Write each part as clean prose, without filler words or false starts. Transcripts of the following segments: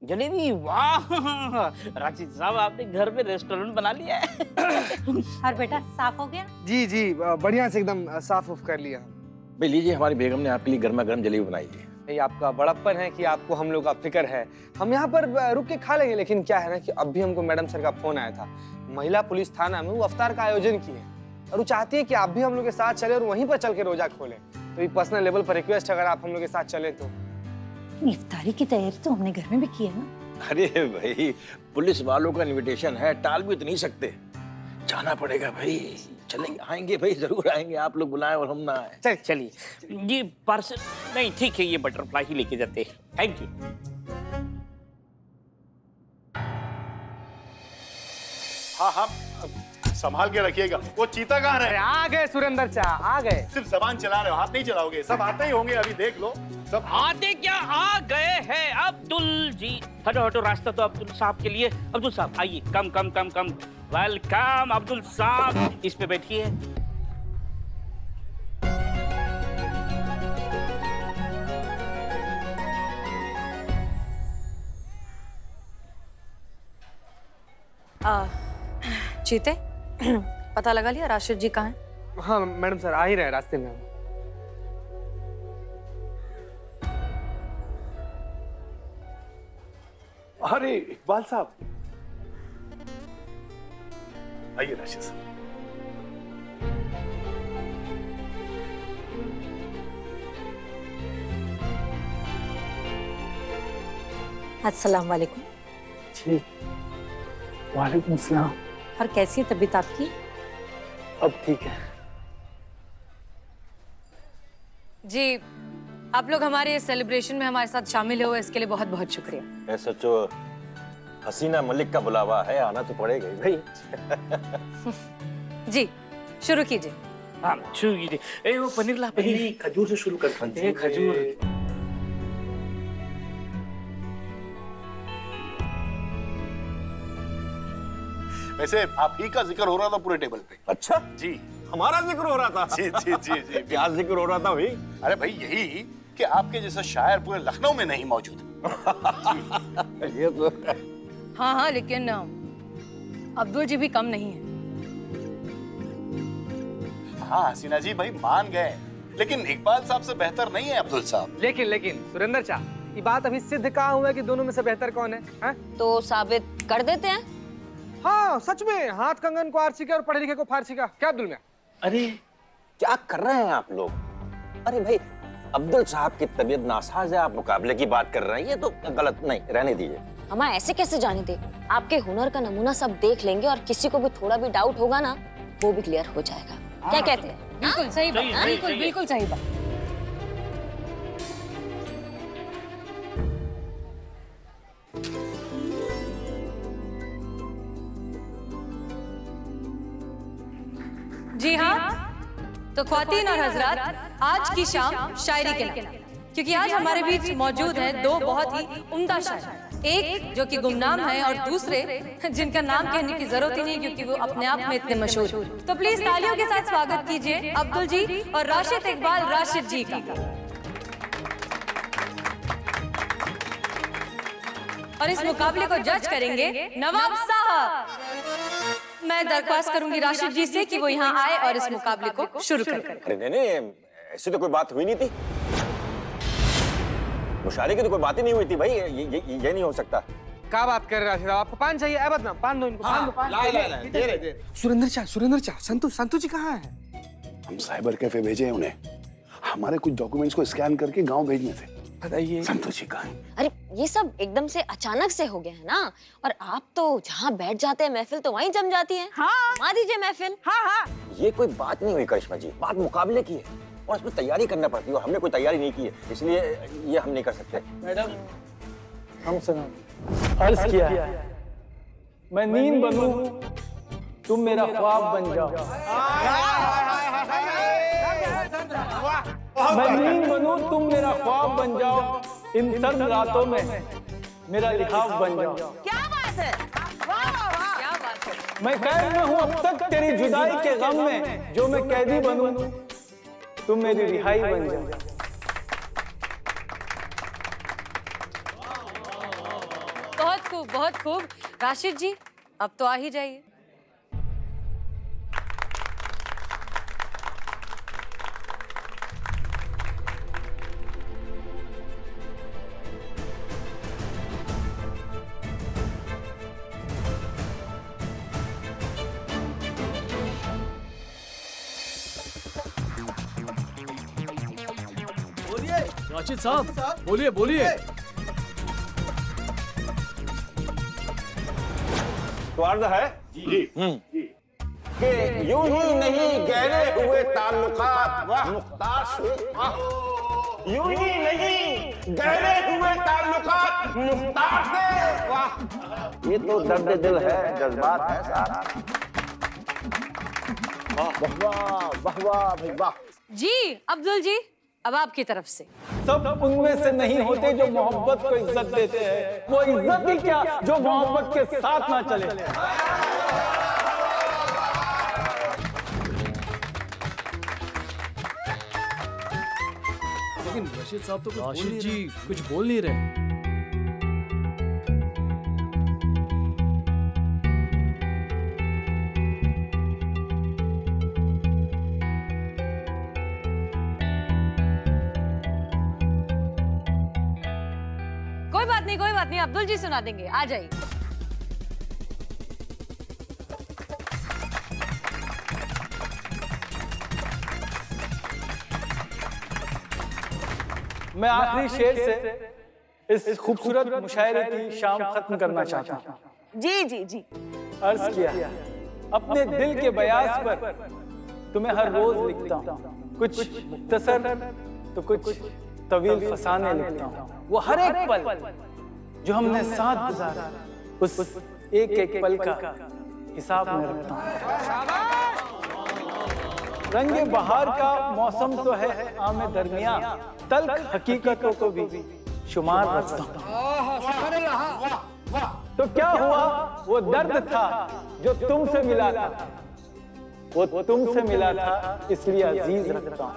जलेबी, वाह राशिद साहब, आपने घर में रेस्टोरेंट बना लिया है। और बेटा साफ हो गया? जी जी, बढ़िया से एकदम साफ उफ कर लिया। भाई लीजिए, हमारी बेगम ने आपके लिए गर्मा गर्म जलेबी बनाई है। ये आपका बड़प्पन है कि आपको हम लोग का फिक्र है। हम यहाँ पर रुक के खा लेंगे, लेकिन क्या है ना कि अब भी हमको मैडम सर का फोन आया था। महिला पुलिस थाना में वो अफ्तार का आयोजन किए और वो चाहती है कि आप भी हम लोग के साथ चले और वहीं पर चल के रोजा खोलें। तो ये पर्सनल लेवल पर रिक्वेस्ट, अगर आप हम लोग के साथ चले तो। इफ्तारी की तैयारी तो हमने घर में भी की है ना। अरे भाई, पुलिस वालों का इनविटेशन है, टाल भी तो नहीं सकते, जाना पड़ेगा भाई। चलेंगे, आएंगे भाई, जरूर आएंगे। आप लोग बुलाएं और हम ना आए। चलिए ये पार्सल नहीं, ठीक है, ये बटरफ्लाई ही लेके जाते हैं। Thank you. हाँ हाँ, संभाल के रखिएगा। वो चीता कहाँ रहे? आ गए सुरेंद्र चा, आ गए। सिर्फ जबान चला रहे हो, हाथ नहीं चलाओगे। सब आते ही होंगे, अभी देख लो। सब आते क्या, आ गए हैं अब्दुल जी। हटो हटो, रास्ता तो अब्दुल साहब के लिए। अब्दुल साहब आइए, कम कम कम कम। वेलकम अब्दुल साहब, इस पे बैठिए। चीते, पता लगा लिया राशिद जी कहाँ हैं? हाँ मैडम सर, आ ही रहे रास्ते में। अरे इकबाल साहब, आइए राशिद साहब। अस्सलाम वालेकुम। जी वालेकुम सलाम। और कैसी है तबीयत आपकी? अब ठीक है जी। आप लोग हमारे इस सेलिब्रेशन में हमारे साथ शामिल हुए, इसके लिए बहुत बहुत शुक्रिया। सचो हसीना मलिक का बुलावा है, आना तो पड़ेगा ही भाई। जी शुरू कीजिए। हाँ शुरू कीजिए। ए वो पनीर ला, पनीर। खजूर से शुरू करते हैं। खजूर। वैसे आप ही का जिक्र हो रहा था पूरे टेबल पे। अच्छा, जी हमारा जिक्र हो रहा था? जी जी जी जी। क्या जिक्र हो रहा था भाई? अरे भाई यही कि आपके जैसा शायर पूरे लखनऊ में नहीं मौजूद। ये तो हाँ हाँ, लेकिन अब्दुल जी भी कम नहीं है। हाँ हसीना जी भाई मान गए, लेकिन इकबाल साहब से बेहतर नहीं है अब्दुल साहब। लेकिन सुरेंद्र चा, ये बात अभी सिद्ध कहाँ हुआ है कि दोनों में से बेहतर कौन है? हाँ? तो साबित कर देते हैं। हाँ सच में, हाथ कंगन को आरसी का और पढ़े लिखे को फारसी का। क्या अब्दुल मियां? अरे क्या कर रहे हैं आप लोग? अरे भाई, अब्दुल साहब की तबीयत नासाज है, आप मुकाबले की बात कर रहे हैं, ये तो गलत। नहीं, रहने दीजिए। हमें ऐसे कैसे जाने दे? आपके हुनर का नमूना सब देख लेंगे और किसी को भी थोड़ा भी डाउट होगा ना, वो भी क्लियर हो जाएगा। क्या कहते हैं? बिल्कुल सही बात, बिल्कुल बिल्कुल सही बात। जी हाँ, तो ख्वातीन और हजरात, आज की शाम शायरी के नाम, क्योंकि आज हमारे बीच मौजूद हैं दो बहुत ही उम्दा शायर। एक जो कि गुमनाम है और दूसरे जिनका नाम कहने की जरूरत ही नहीं, क्योंकि वो अपने आप में इतने मशहूर। तो प्लीज तालियों के साथ स्वागत कीजिए अब्दुल जी और राशिद इकबाल राशिद जी का। और इस मुकाबले को जज करेंगे नवाब साहब। मैं दरख्वास्त करूंगी राशिद जी से कि वो यहाँ आए और इस मुकाबले को शुरू करें। अरे नहीं, ऐसी तो कोई बात हुई नहीं थी। मुशारे की तो कोई बात ही नहीं हुई थी भाई। ये नहीं हो सकता। क्या बात कर रहे हैं? आपको पान चाहिए? अब ना पान दो इनको। दे। सुरेंद्र चा, संतु जी कहाँ है? हम साइबर कैफे भेजे हैं उन्हें। हमारे कुछ डॉक्यूमेंट्स को स्कैन करके गांव भेजने थे। बताइए। संतोष जी कहाँ हैं? अरे ये सब एकदम से अचानक से हो गया है ना, और आप तो जहाँ बैठ जाते हैं महफिल तो वहीं जम जाती है। हाँ मा दीजिए महफिल। हाँ हाँ, ये कोई बात नहीं हुई करिश्मा जी, बात मुकाबले की है और इसमें तैयारी करना पड़ती है और हमने कोई तैयारी नहीं की है, इसलिए ये हम नहीं कर सकते। मैडम, हम सुनो। अर्ज किया है, मैं नींद बनूं, तुम मेरा ख्वाब बन जाओ। मैं नींद बनूं, तुम मेरा ख्वाब बन जाओ, इन सर्द रातों में मेरा लिहाफ बन जाओ। क्या बात है, वाह वाह वाह, क्या बात है। मैं कैद में हूँ अब तक तेरी जुदाई के गम में, जो मैं कैदी बनूं, तुम मेरी रिहाई बन जाओ। बहुत खूब। राशिद जी अब तो आ ही जाइए। राशिद साहब बोलिए बोलिए। तो अर्ज है कि यूं ही नहीं गहरे हुए ताल्लुकात मुख्तार से, यूं ही नहीं गहरे हुए ताल्लुकात मुख्तार से। वाह, ये तो दर्द दिल है, जज्बात है सारा। वाह वाह वाह वाह भाई वाह। जी अब्दुल जी अब आपकी तरफ से। सब उनमें से नहीं होते जो मोहब्बत को इज्जत देते हैं। वो इज्जत ही क्या जो मोहब्बत के साथ ना चले। लेकिन रशीद साहब तो कुछ बोल नहीं रहे। कोई बात नहीं अब्दुल जी सुना देंगे, आ जाइए। मैं आखिरी शेर से इस खूबसूरत मुशायरे की शाम खत्म करना चाहता हूँ। जी जी जी। अर्ज किया अपने दिल के बयास पर तुम्हें हर रोज लिखता हूँ, कुछ मुख्तसर तो कुछ तवील फसाने लिखता हूँ। वो हर एक पल जो हमने साथ गुजारा उस एक एक पल का हिसाब में रखता हूँ। रंगे बहार का मौसम तो है आमे दरमिया, तल्ख हकीकतों को भी शुमार रखता हूँ। तो क्या हुआ वो दर्द था जो तुमसे मिला था, वो तुमसे मिला था इसलिए अजीज रखता हूँ।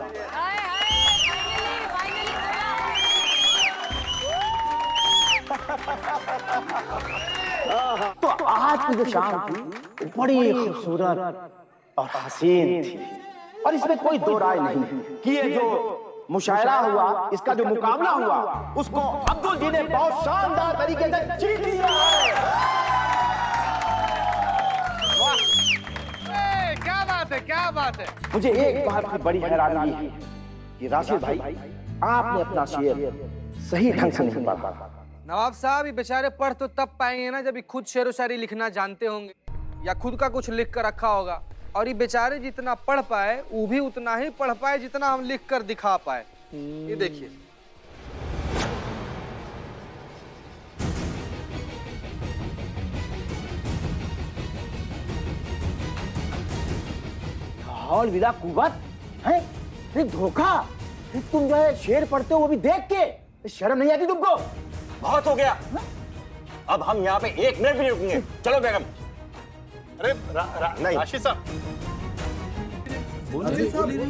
तो आज की जो शाम थी बड़ी खूबसूरत और हसीन थी, और इसमें कोई दो राय नहीं कि ये जो मुशायरा हुआ, इसका जो मुकाबला हुआ, उसको अब्दुल जी ने बहुत शानदार तरीके से जीत लिया है। क्या बात है, क्या बात है। मुझे एक बात की बड़ी हैरानी है कि राशिद भाई आपने अपना शेर सही ढंग से नहीं पढ़ा। नवाब साहब ये बेचारे पढ़ तो तब पाएंगे ना जब खुद शेर व शायरी लिखना जानते होंगे या खुद का कुछ लिख कर रखा होगा, और ये बेचारे जितना पढ़ पाए वो भी उतना ही पढ़ पाए जितना हम लिख कर दिखा पाए। ये देखिए और विला कुवत है, फिर धोखा, फिर तुम जो है शेर पढ़ते हो वो भी देख के शर्म नहीं आती तुमको? बहुत हो गया, अब हम यहाँ पे एक मिनट भी नहीं रुकेंगे। चलो बेगम। अरे नहीं राशिद साहब,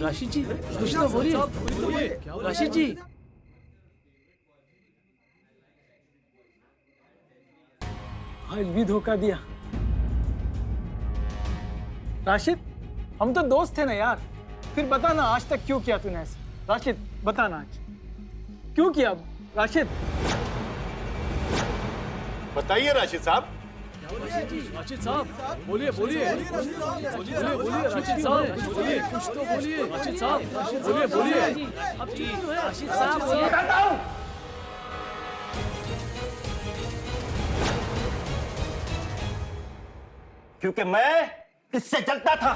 राशिद जी कुछ तो बोलिए। राशिद जी आज भी धोखा दिया। राशिद हम तो दोस्त थे ना यार, फिर बता ना आज तक क्यों किया तूने ऐसा? राशिद बताना आज क्यों किया? राशिद बताइए राशिद साहब। राशिद साहब बोलिए बोलिए राशिद साहब बोलिए, कुछ तो बोलिए राशिद साहब बोलिए। अब राशिद साहब बताता हूँ। क्योंकि मैं इससे जलता था,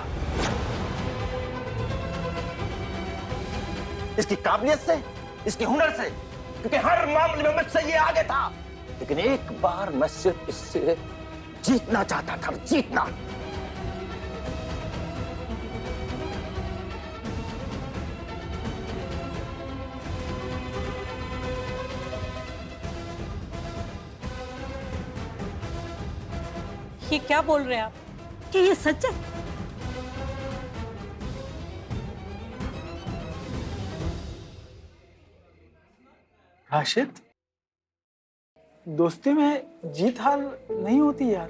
इसकी काबिलियत से, इसके हुनर से, क्योंकि हर मामले में मुझसे ये आगे था। लेकिन एक बार मैं सिर्फ इससे जीतना चाहता था, जीतना। ये क्या बोल रहे हैं आप कि ये सच है? राशिद दोस्ती में जीत हार नहीं होती यार।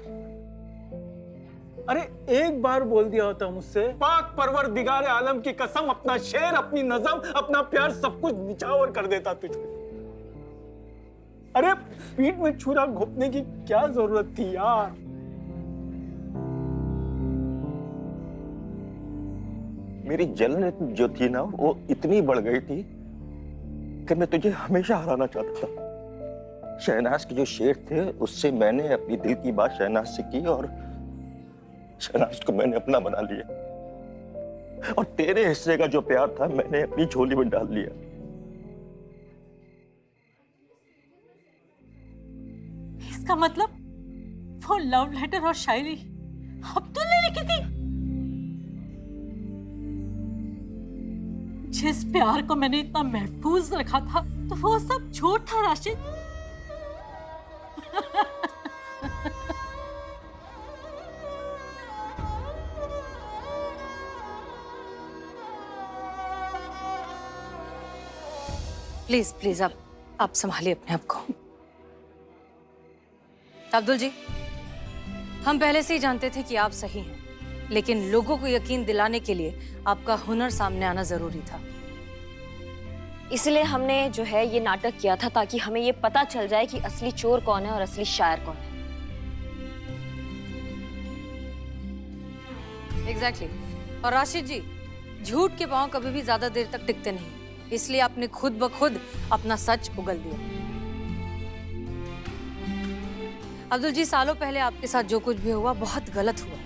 अरे एक बार बोल दिया होता मुझसे, पाक परवरदिगार आलम की कसम, अपना शेर, अपनी नज़म, अपना प्यार सब कुछ निछावर कर देता तुझको। अरे पीठ में छुरा घोंपने की क्या जरूरत थी यार। मेरी जलन जो थी ना वो इतनी बढ़ गई थी कि मैं तुझे हमेशा हराना चाहता था। शहनाज के जो शेर थे उससे मैंने अपनी दिल की बात शहनाज से की और शहनाज को मैंने अपना बना लिया और तेरे हिस्से का जो प्यार था मैंने अपनी झोली में डाल लिया। इसका मतलब वो लव लेटर और शायरी अब्दुल ने लिखी थी? जिस प्यार को मैंने इतना महफूज रखा था तो वो सब झूठ था राशिद। प्लीज प्लीज आप संभालिए अपने आप को। अब्दुल जी, हम पहले से ही जानते थे कि आप सही हैं, लेकिन लोगों को यकीन दिलाने के लिए आपका हुनर सामने आना जरूरी था। इसलिए हमने जो है ये नाटक किया था ताकि हमें ये पता चल जाए कि असली चोर कौन है और असली शायर कौन है। एग्जैक्टली। और राशिद जी, झूठ के पांव कभी भी ज्यादा देर तक टिकते नहीं, इसलिए आपने खुद ब खुद अपना सच उगल दिया। अब्दुल जी, सालों पहले आपके साथ जो कुछ भी हुआ बहुत गलत हुआ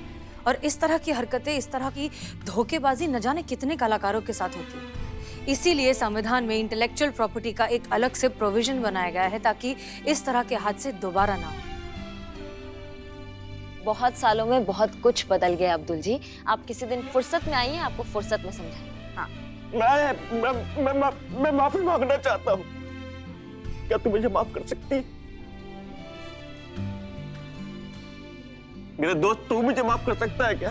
और इस तरह की हरकतें, इस तरह की धोखेबाजी न जाने कितने कलाकारों के साथ होती है। इसीलिए संविधान में इंटेलेक्चुअल प्रॉपर्टी का एक अलग से प्रोविजन बनाया गया है ताकि इस तरह के हादसे दोबारा ना हो। बहुत सालों में बहुत कुछ बदल गया अब्दुल जी। आप किसी दिन फुर्सत में आइए, आपको फुर्सत में समझाएंगे। हाँ। मैं माफी मांगना चाहता हूँ। क्या तू मुझे माफ कर सकती है? मेरे दोस्त, तू मुझे माफ कर सकता है क्या?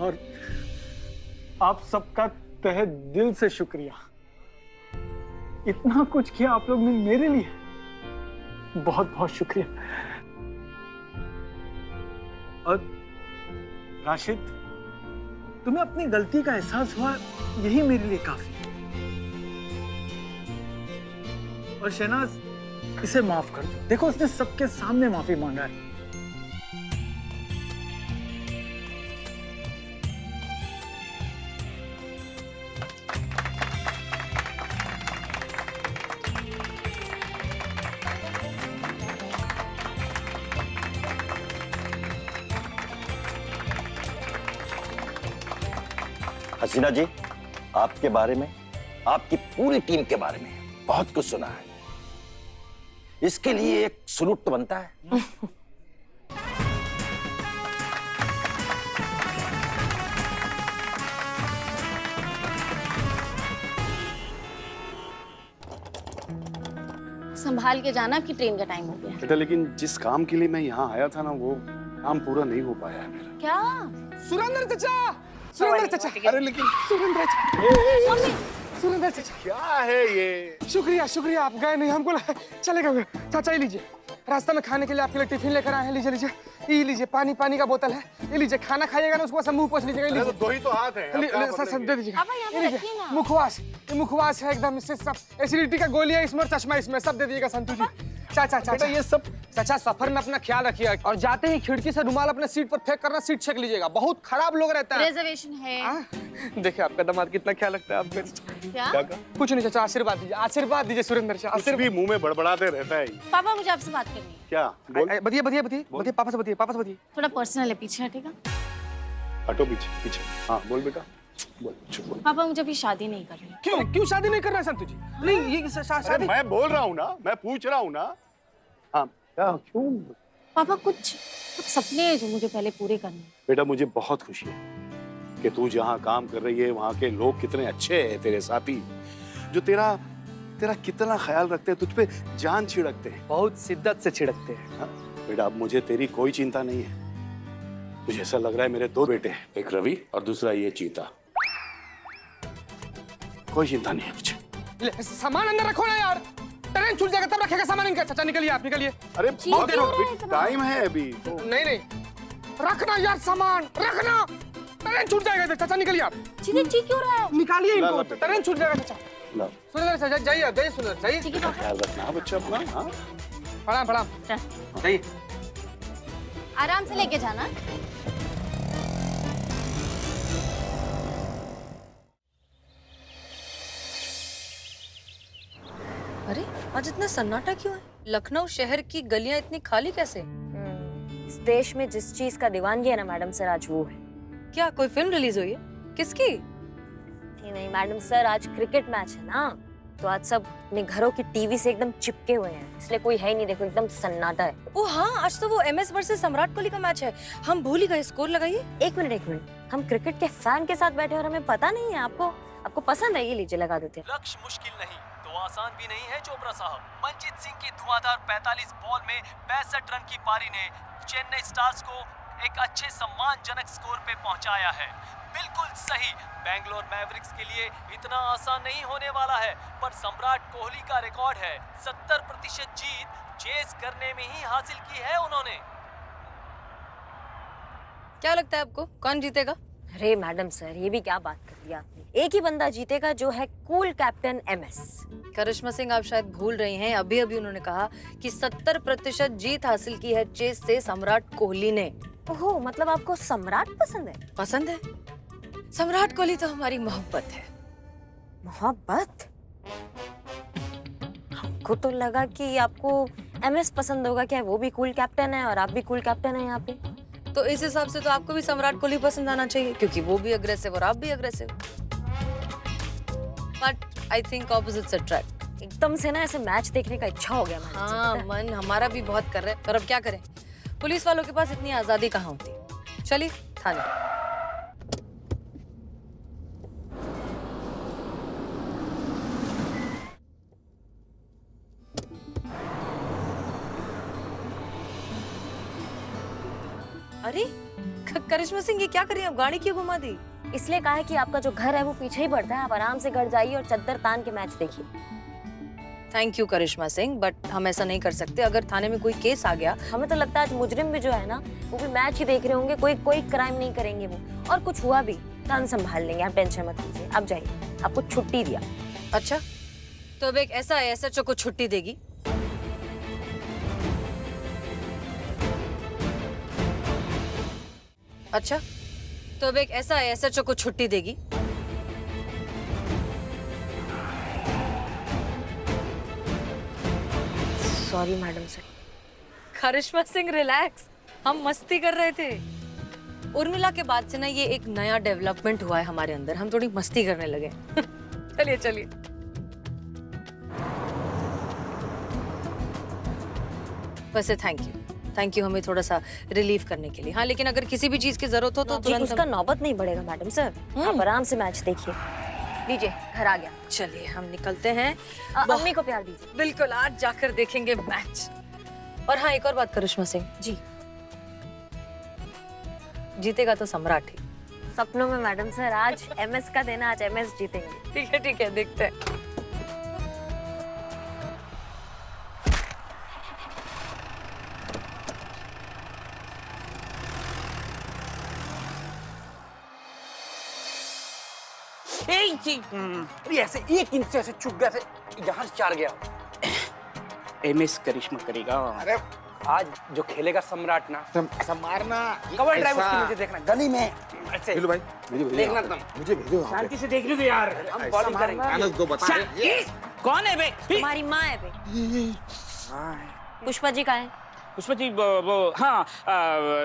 और आप सबका तहे दिल से शुक्रिया। इतना कुछ किया आप लोग ने मेरे लिए, बहुत बहुत शुक्रिया। और राशिद, तुम्हें अपनी गलती का एहसास हुआ, यही मेरे लिए काफी है। और शहनाज, इसे माफ कर दो। देखो, उसने सबके सामने माफी मांगा है। हसीना जी, आपके बारे में, आपकी पूरी टीम के बारे में बहुत कुछ सुना है। इसके लिए एक सलूट तो बनता है। संभाल के जाना, आपकी ट्रेन का टाइम हो गया। बेटा, लेकिन जिस काम के लिए मैं यहाँ आया था ना, वो काम पूरा नहीं हो पाया है मेरा। क्या? सुरेंद्र चाचा, सुरेंद्र चाचा, अरे लेकिन सुरेंद्र चाचा, सुरेंद्र चाचा, क्या है ये? शुक्रिया शुक्रिया, आप गए नहीं, हमको चलेगा। चाचा, ये लीजिए, रास्ता में खाने के लिए आपके लिए टिफिन लेकर आए हैं। लीजिए लीजिए, ये लीजिए, पानी का बोतल है। ये लीजिए, खाना खाइएगा ना उसको बस मुंह पोंछ लीजिएगा। तो दो ही तो हाथ है। सर दे दीजिएगा। अब यहाँ पे रखिए ना। मुखवास, ये मुखवास है एकदम, इससे सब एसिडिटी का गोली है इसमें और चश्मा इसमें, सब दे दीजिएगा संतू जी। चाचा चाचा, ये सब चाचा, सफर में अपना ख्याल रखिए और जाते ही खिड़की से रुमाल अपने सीट पर फेंक करना, सीट छेक लीजिएगा, बहुत खराब लोग रहता है। रिजर्वेशन है। देखिए आपका दामाद कितना ख्याल रखता है आपका। क्या? कुछ नहीं चाचा, आशीर्वाद दीजिए, आशीर्वाद दीजिए सुरेंद्र चाचा। कुछ भी मुंह में बड़बड़ाते रहता है। पापा, मुझे आपसे बात करनी है। क्या? बोल। बताइए बताइए बताइए, पापा से बताइए, पापा से बताइए। थोड़ा पर्सनल है, पीछे हटेगा। हटो पीछे पीछे। हाँ बोल बेटा, बोल चुप बोल। पापा, मुझे अभी शादी नहीं करनी। क्यों शादी नहीं कर रहा है संतू जी? नहीं, ये शादी मैं बोल रहा हूँ ना, मैं पूछ रहा हूँ ना। हाँ, क्या क्यों? पापा, कुछ सपने हैं जो मुझे पहले पूरे करने हैं। बेटा, मुझे बहुत खुशी है कि तू जहाँ काम कर रही है वहाँ के लोग कितने अच्छे हैं, तेरे साथी जो तेरा कितना ख्याल रखते हैं, तुझ पे जान छिड़कते हैं, बहुत शिद्दत से छिड़कते हैं। हाँ? बेटा, अब मुझे तेरी कोई चिंता नहीं है। मुझे ऐसा लग रहा है मेरे 2 बेटे हैं, एक रवि और दूसरा ये चीता। कोई चिंता नहीं है मुझे। सामान अंदर रखो ना यार, ट्रेन छूट जाएगा तब रखेगा सामान इनका। चाचा निकलिए, आप निकलिए। अरे बहुत टाइम है अभी। नहीं रखना यार, सामान रखना, ट्रेन छूट जाएगा। चाचा निकलिए आप। जी क्यों रहा है? निकालिए इनको, ट्रेन छूट जाएगा। चाचा ला। सुंदर चाचा जाइए, जाइए सुंदर, जाइए। ख्याल रखना बच्चा अपना। हाँ प्रणाम जाइए। आराम से लेके जाना। अरे आज इतना सन्नाटा क्यों है? लखनऊ शहर की गलियां इतनी खाली कैसे? इस देश में जिस चीज का दीवानगी है ना मैडम सर, आज वो है। क्या कोई फिल्म रिलीज हुई है? किसकी? नहीं मैडम सर, आज क्रिकेट मैच है ना, तो आज सब अपने घरों की टीवी से एकदम चिपके हुए हैं, इसलिए कोई है ही नहीं। देखो एकदम सन्नाटा है। ओ हाँ, आज तो वो MS वर्सेस सम्राट कोहली का मैच है। हम भूल ही गए। स्कोर लगाइए। एक मिनट, हम क्रिकेट के फैन के साथ बैठे और हमें पता नहीं है। आपको पसंद है? ये लीजिए, लगा देते हैं। लक्ष्य मुश्किल नहीं तो आसान भी नहीं है चोपड़ा साहब। मनजीत सिंह की धुआंधार 45 बॉल में 65 रन की पारी ने चेन्नई स्टार्स को एक अच्छे सम्मानजनक स्कोर पे पहुंचाया है। बिल्कुल सही, बैंगलोर मैवरिक्स के लिए इतना आसान नहीं होने वाला है, पर सम्राट कोहली का रिकॉर्ड है 70% जीत चेस करने में ही हासिल की है उन्होंने। क्या लगता है आपको कौन जीतेगा? अरे मैडम सर, ये भी क्या बात कर दी आपने। एक ही बंदा जीतेगा, जो है कूल कैप्टन MS। करिश्मा सिंह, आप शायद भूल रही हैं, अभी उन्होंने कहा कि 70% जीत हासिल की है चेस से सम्राट कोहली ने। ओहो, मतलब आपको सम्राट पसंद है? पसंद है। सम्राट कोहली तो हमारी मोहब्बत है। मोहब्बत? हमको तो लगा कि आपको MS पसंद होगा। क्या वो भी कूल कैप्टन है और आप भी कूल कैप्टन है यहाँ पे? तो इस हिसाब से तो आपको भी सम्राट कोहली पसंद आना चाहिए, क्योंकि वो भी अग्रेसिव और आप भी aggressive. But I think opposites attract. एकदम से ना ऐसे मैच देखने का इच्छा हो गया। हाँ, मन हमारा भी बहुत कर रहा है, पर अब क्या करें, पुलिस वालों के पास इतनी आजादी कहाँ होती। चलिए थाने। अरे करिश्मा सिंह, ये क्या कर रही हैं आप? गाड़ी क्यों घुमा दी? इसलिए कहा है कि आपका जो घर है वो पीछे ही पड़ता है, आप आराम से घर जाइए और चद्दर तान के मैच देखिए। Thank you Karishma Singh, but हम ऐसा नहीं कर सकते। अगर थाने में कोई केस आ गया, हमें तो लगता है आज मुजरिम भी जो है ना, वो भी मैच ही देख रहे होंगे। कोई क्राइम नहीं करेंगे वो, और कुछ हुआ भी तो हम संभाल लेंगे, आप टेंशन मत लीजिए। आप जाइए, आपको छुट्टी दिया। अच्छा, तो अब एक ऐसा SHO को छुट्टी देगी? अच्छा, तो अब एक ऐसा SHO को छुट्टी देगी? Sorry madam sir. Karishma Singh relax, हम मस्ती कर रहे थे। उर्मिला के बाद से ना ये एक नया डेवलपमेंट हुआ है हमारे अंदर, हम थोड़ी मस्ती करने लगे। चलिए चलिए। वैसे थैंक यू हमें थोड़ा सा रिलीव करने के लिए। हाँ, लेकिन अगर किसी भी चीज की जरूरत हो तो तुरंत उसका नौबत नहीं बढ़ेगा मैडम सर। आप आराम से मैच देखिए। लीजिए, घर आ गया। चलिए हम निकलते हैं। अम्मी को प्यार दीजिए। बिल्कुल, आज जाकर देखेंगे मैच। और हाँ, एक और बात करिश्मा सिंह जी, जीतेगा तो सम्राट ही। सपनों में मैडम सर। आज MS का देना, आज MS जीतेंगे। ठीक है, देखते हैं। अरे ऐसे एक इंच से ऐसे चुप गया, यहाँ से चार गया। MS करिश्मा करेगा। अरे आज जो खेलेगा सम्राट ना, ऐसा मारना। कवर ड्राइव उसकी मुझे देखना, गली में ऐसे भेजो भाई, देखना तुम। मुझे भेजो। शांति से देख लो यार, हम बॉलिंग करेंगे। आनंद दो बता। कौन है बे? तुम्हारी माँ है बे। पुष्पा जी कहाँ है? पुष्पा जी वो हाँ,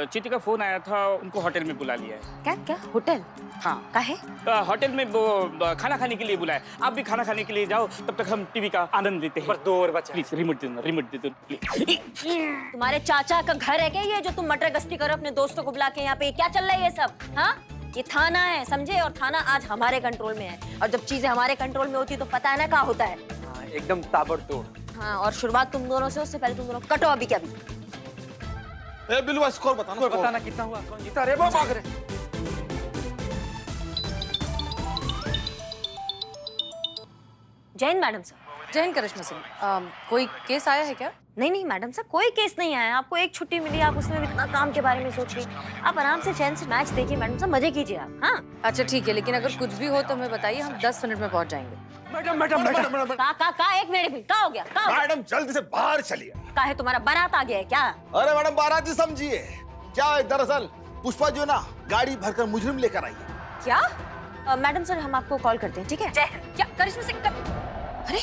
चीती का फोन आया था, उनको होटल में बुला लिया है। क्या होटल? हाँ, काहे? होटल में वो खाना खाने के लिए बुलाया। आप भी खाना खाने के लिए जाओ, तब तक हम टीवी का आनंद लेते हैं। बस 2 और बचा। प्लीज रिमोट दे दो प्लीज। तुम्हारे चाचा का घर है क्या ये, जो तुम मटर गश्ती करो अपने दोस्तों को बुला के? यहाँ पे क्या चल रहा है ये सब? हाँ, ये थाना है, समझे? और थाना आज हमारे कंट्रोल में है, और जब चीजें हमारे कंट्रोल में होती है तो पता है ना क्या होता है। एकदम ताबड़तोड़। हाँ, और शुरुआत तुम दोनों से, उससे पहले तुम दोनों कटो अभी। क्या भी ए बिल्लू स्कोर बताना, बताना कितना हुआ, कौन जीता रे, वो भाग रहे। Jain madam sir. जय हिंद करिश्मा सिंह, कोई केस आया है क्या? नहीं नहीं मैडम सर, कोई केस नहीं आया। आपको एक छुट्टी मिली, आप उसमें भी इतना काम के बारे में सोच रही। आप आराम से चैन से मैच देखिए मैडम सर, मजे कीजिए आप। हाँ अच्छा ठीक है, लेकिन अगर कुछ भी हो तो हमें बताइए, हम 10 मिनट में पहुंच जाएंगे। मैडम मैडम मैडम का एक मिनट का हो गया, का हो गया? मैडम जल्दी से बाहर चलिए। का है तुम्हारा बारात आ गया है क्या? अरे मैडम बारात ही समझिए, क्या है दरअसल पुष्पा जो ना गाड़ी भरकर मुजरिम लेकर आई है। क्या? मैडम सर हम आपको कॉल करते हैं, ठीक है? क्या करिश्मा सिंह अरे